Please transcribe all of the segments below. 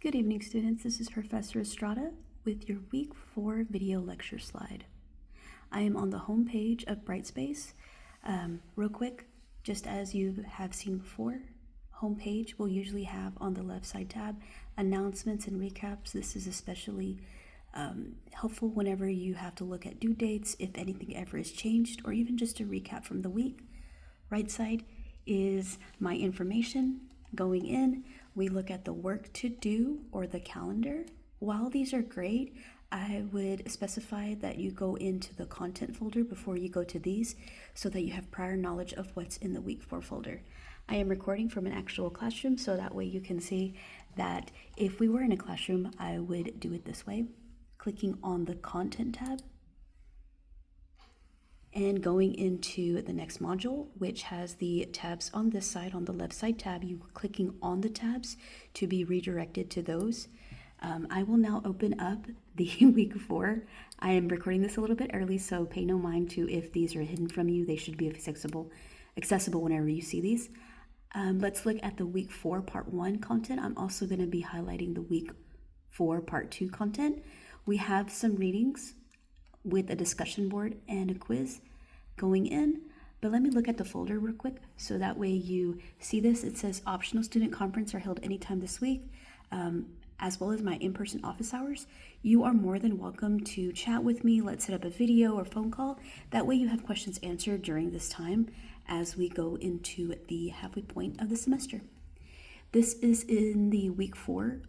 Good evening, students. This is Professor Estrada with your Week 4 video lecture slide. I am on the home page of Brightspace. Real quick, just as you have seen before, homepage will usually have on the left side tab announcements and recaps. This is especially helpful whenever you have to look at due dates, if anything ever is changed, or even just a recap from the week. Right side is my information. Going in, we look at the work to do or the calendar. While these are great, I would specify that you go into the content folder before you go to these so that you have prior knowledge of what's in the week 4 folder. I am recording from an actual classroom, so that way you can see that if we were in a classroom, I would do it this way. Clicking on the content tab and going into the next module, which has the tabs on this side. On the left side tab, you clicking on the tabs to be redirected to those. I will now open up the week 4. I am recording this a little bit early, so pay no mind to if these are hidden from you. They should be accessible whenever you see these. Let's look at the week 4 part 1 content. I'm also going to be highlighting the week 4 part 2 content. We have some readings with a discussion board and a quiz going in, but let me look at the folder real quick so that way you see this. It says optional student conference are held anytime this week, as well as my in-person office hours. You are more than welcome to chat with me. Let's set up a video or phone call. That way you have questions answered during this time as we go into the halfway point of the semester. This is in the week 4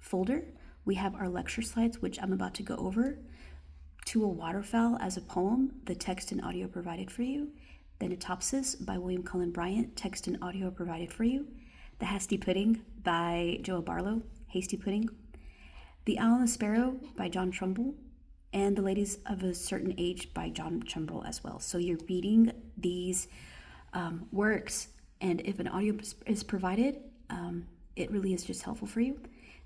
folder. We have our lecture slides, which I'm about to go over. To a Waterfowl as a poem, the text and audio provided for you. Thanatopsis by William Cullen Bryant, text and audio provided for you. The Hasty Pudding by Joa Barlow, Hasty Pudding. The Owl and the Sparrow by John Trumbull, and The Ladies of a Certain Age by John Trumbull as well. So you're reading these works, and if an audio is provided, it really is just helpful for you.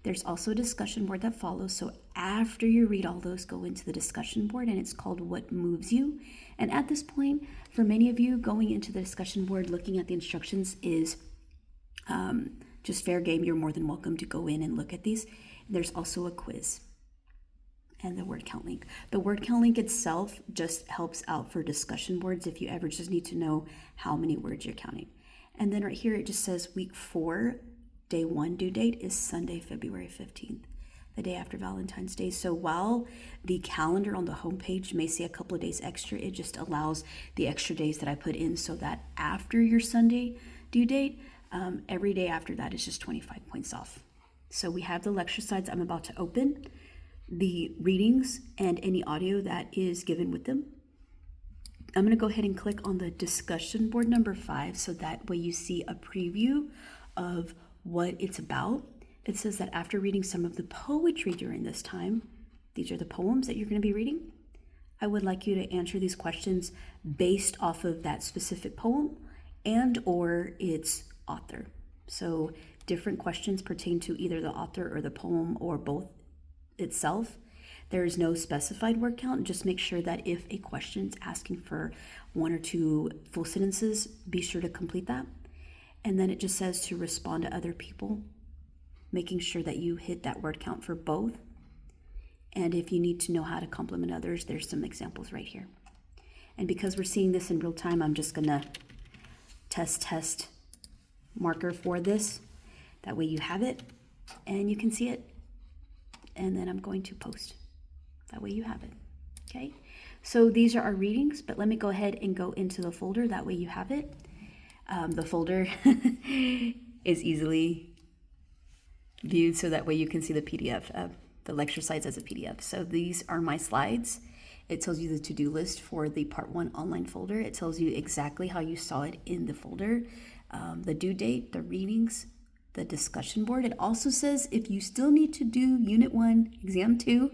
There's also a discussion board that follows. So after you read all those, go into the discussion board, and it's called What Moves You. And at this point, for many of you, going into the discussion board, looking at the instructions is just fair game. You're more than welcome to go in and look at these. There's also a quiz and the word count link. The word count link itself just helps out for discussion boards if you ever just need to know how many words you're counting. And then right here, it just says week 4. Day 1 due date is Sunday, February 15th, the day after Valentine's Day. So while the calendar on the homepage may say a couple of days extra, it just allows the extra days that I put in so that after your Sunday due date, every day after that is just 25 points off. So we have the lecture slides I'm about to open, the readings, and any audio that is given with them. I'm going to go ahead and click on the discussion board number 5 so that way you see a preview of what it's about. It says that after reading some of the poetry during this time, these are the poems that you're going to be reading. I would like you to answer these questions based off of that specific poem and or its author. So different questions pertain to either the author or the poem or both itself. There is no specified word count. Just make sure that if a question is asking for 1 or 2 full sentences, be sure to complete that. And then it just says to respond to other people, making sure that you hit that word count for both. And if you need to know how to compliment others, there's some examples right here. And because we're seeing this in real time, I'm just gonna test marker for this. That way you have it and you can see it. And then I'm going to post. That way you have it, okay? So these are our readings, but let me go ahead and go into the folder. That way you have it. The folder is easily viewed so that way you can see the PDF of the lecture slides as a PDF. So these are my slides. It tells you the to-do list for the part 1 online folder. It tells you exactly how you saw it in the folder, the due date, the readings, the discussion board. It also says if you still need to do Unit 1, Exam 2,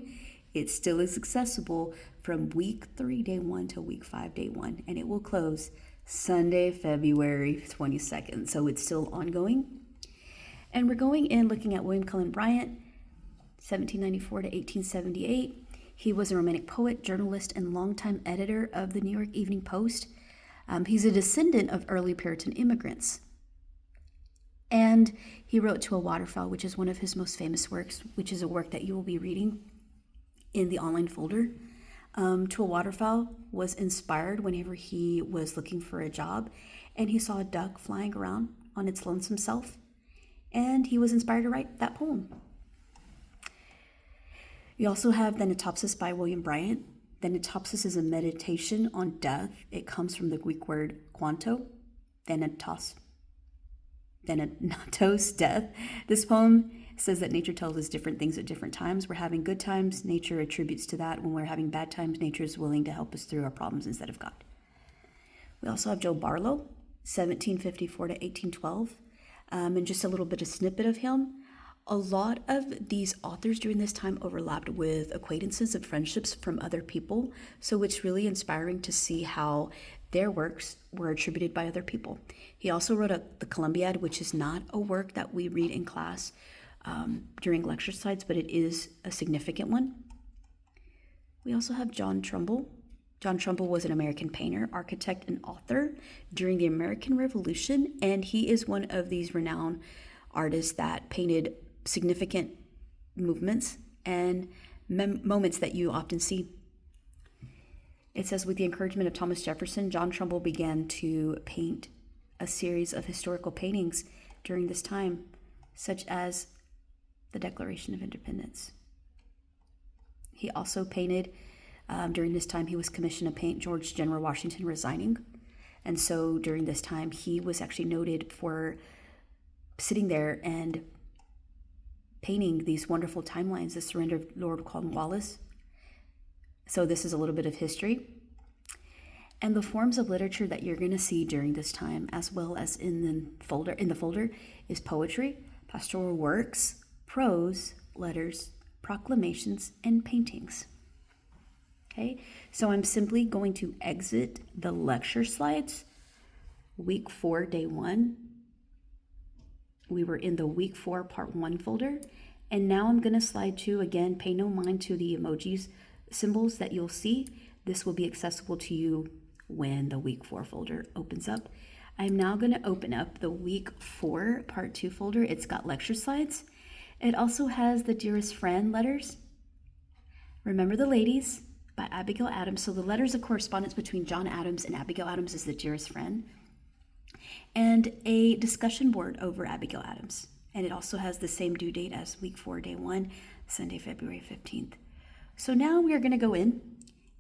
it still is accessible from week 3, day 1 to week 5, day 1, and it will close Sunday, February 22nd. So it's still ongoing. And we're going in looking at William Cullen Bryant, 1794 to 1878. He was a Romantic poet, journalist, and longtime editor of the New York Evening Post. He's a descendant of early Puritan immigrants. And he wrote To a Waterfowl, which is one of his most famous works, which is a work that you will be reading in the online folder. To a Waterfowl was inspired whenever he was looking for a job and he saw a duck flying around on its lonesome self, and he was inspired to write that poem. We also have Thanatopsis by William Bryant. Thanatopsis is a meditation on death. It comes from the Greek word quanto, thanatos, death. This poem says that nature tells us different things at different times. We're having good times, nature attributes to that. When we're having bad times, nature is willing to help us through our problems instead of God. We also have Joe Barlow, 1754 to 1812, and just a little bit of snippet of him. A lot of these authors during this time overlapped with acquaintances and friendships from other people, so it's really inspiring to see how their works were attributed by other people. He also wrote the Columbiad, which is not a work that we read in class during lecture slides, but it is a significant one. We also have John Trumbull. John Trumbull was an American painter, architect, and author during the American Revolution, and he is one of these renowned artists that painted significant movements and moments that you often see. It says, with the encouragement of Thomas Jefferson, John Trumbull began to paint a series of historical paintings during this time, such as the Declaration of Independence. He also painted, during this time, he was commissioned to paint George General Washington resigning. And so during this time, he was actually noted for sitting there and painting these wonderful timelines, the surrender of Lord Cornwallis. So this is a little bit of history. And the forms of literature that you're going to see during this time, as well as in the folder, is poetry, pastoral works, prose, letters, proclamations, and paintings. Okay, so I'm simply going to exit the lecture slides. Week 4, day 1. We were in the week 4, part 1 folder. And now I'm going to slide to, again, pay no mind to the emojis, symbols that you'll see. This will be accessible to you when the week 4 folder opens up. I'm now going to open up the week 4, part 2 folder. It's got lecture slides. It also has the Dearest Friend letters. Remember the Ladies by Abigail Adams. So the letters of correspondence between John Adams and Abigail Adams is the Dearest Friend. And a discussion board over Abigail Adams. And it also has the same due date as week 4, day 1, Sunday, February 15th. So now we are going to go in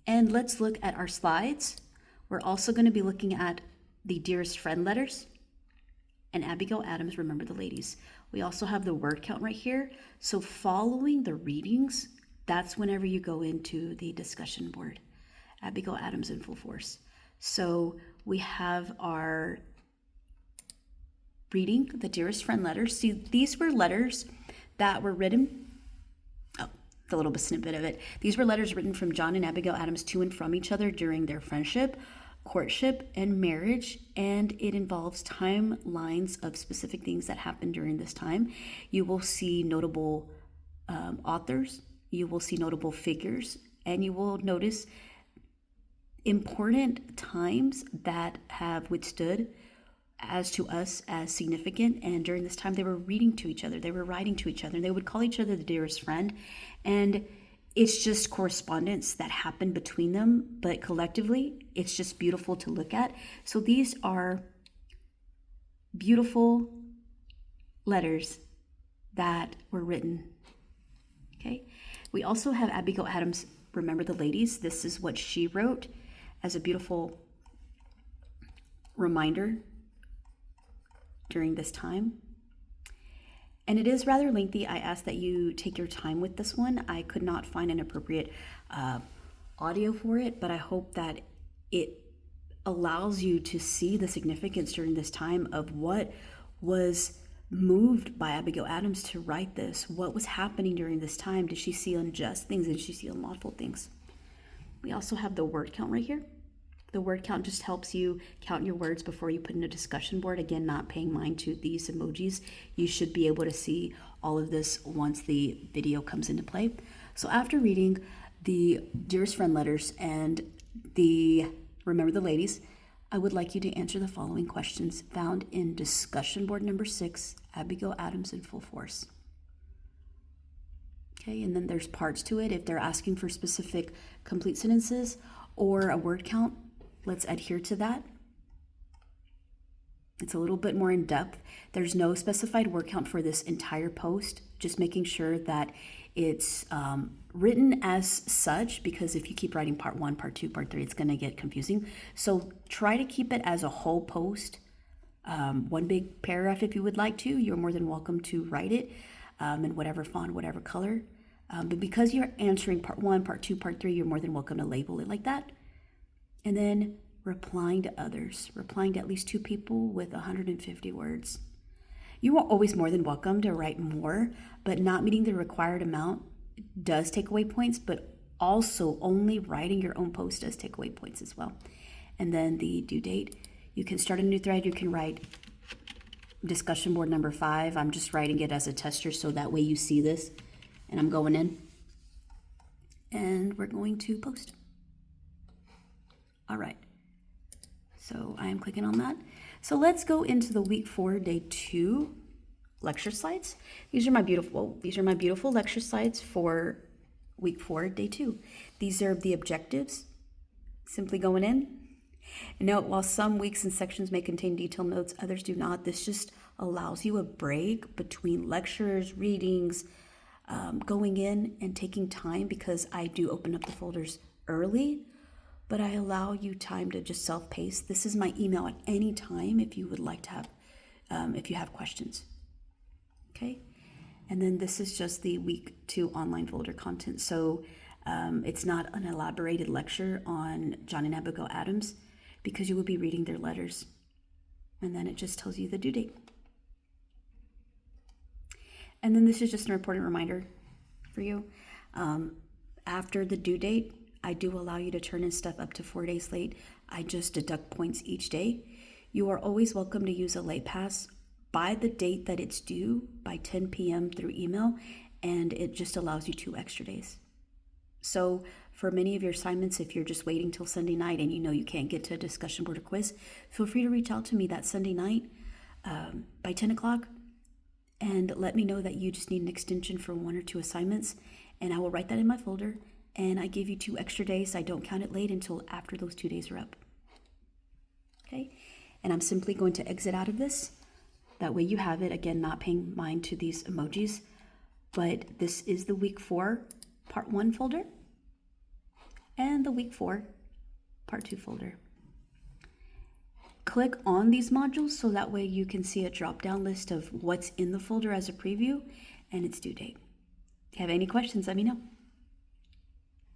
and let's look at our slides. We're also going to be looking at the Dearest Friend letters and Abigail Adams, Remember the Ladies. We also have the word count right here. So following the readings, that's whenever you go into the discussion board. Abigail Adams in full force. So we have our reading, the Dearest Friend letters. See, these were letters that were written. Oh, the little snippet of it. These were letters written from John and Abigail Adams to and from each other during their friendship, courtship, and marriage, and it involves timelines of specific things that happened during this time. You will see notable authors, you will see notable figures, and you will notice important times that have withstood as to us as significant. And during this time, they were reading to each other, they were writing to each other, and they would call each other the dearest friend. And it's just correspondence that happened between them, but collectively, it's just beautiful to look at. So these are beautiful letters that were written. Okay. We also have Abigail Adams, Remember the Ladies. This is what she wrote as a beautiful reminder during this time. And it is rather lengthy. I ask that you take your time with this one. I could not find an appropriate audio for it, but I hope that it allows you to see the significance during this time of what was moved by Abigail Adams to write this. What was happening during this time? Did she see unjust things? Did she see unlawful things? We also have the word count right here. The word count just helps you count your words before you put in a discussion board. Again, not paying mind to these emojis. You should be able to see all of this once the video comes into play. So after reading the Dearest Friend letters and the Remember the Ladies, I would like you to answer the following questions found in discussion board number 6 Abigail Adams in full force. Okay, and then there's parts to it. If they're asking for specific complete sentences or a word count, let's adhere to that. It's a little bit more in depth. There's no specified word count for this entire post, just making sure that it's written as such, because if you keep writing part 1, part 2, part 3, it's going to get confusing. So try to keep it as a whole post, one big paragraph if you would like to. You're more than welcome to write it in whatever font, whatever color. But because you're answering part 1, part 2, part 3, you're more than welcome to label it like that. And then replying to others, replying to at least 2 people with 150 words. You are always more than welcome to write more, but not meeting the required amount does take away points, but also only writing your own post does take away points as well. And then the due date, you can start a new thread. You can write discussion board number 5. I'm just writing it as a tester so that way you see this, and I'm going in and we're going to post. All right. So I am clicking on that. So let's go into the week 4, day 2 lecture slides. These are my beautiful lecture slides for week 4, day 2. These are the objectives. Simply going in. And note, while some weeks and sections may contain detailed notes, others do not. This just allows you a break between lectures, readings, going in and taking time, because I do open up the folders early, but I allow you time to just self-pace. This is my email at any time if you would like to have, if you have questions. Okay, and then this is just the week 2 online folder content. So it's not an elaborated lecture on John and Abigail Adams, because you will be reading their letters. And then it just tells you the due date. And then this is just an important reminder for you. After the due date, I do allow you to turn in stuff up to 4 days late. I just deduct points each day. You are always welcome to use a late pass by the date that it's due, by 10 p.m. through email, and it just allows you 2 extra days. So for many of your assignments, if you're just waiting till Sunday night and you know you can't get to a discussion board or quiz, feel free to reach out to me that Sunday night by 10 o'clock and let me know that you just need an extension for 1 or 2 assignments, and I will write that in my folder. And I give you 2 extra days. I don't count it late until after those 2 days are up. Okay, and I'm simply going to exit out of this. That way you have it. Again, not paying mind to these emojis, but this is the week 4 part 1 folder and the week 4 part 2 folder. Click on these modules so that way you can see a drop-down list of what's in the folder as a preview and its due date. If you have any questions, let me know.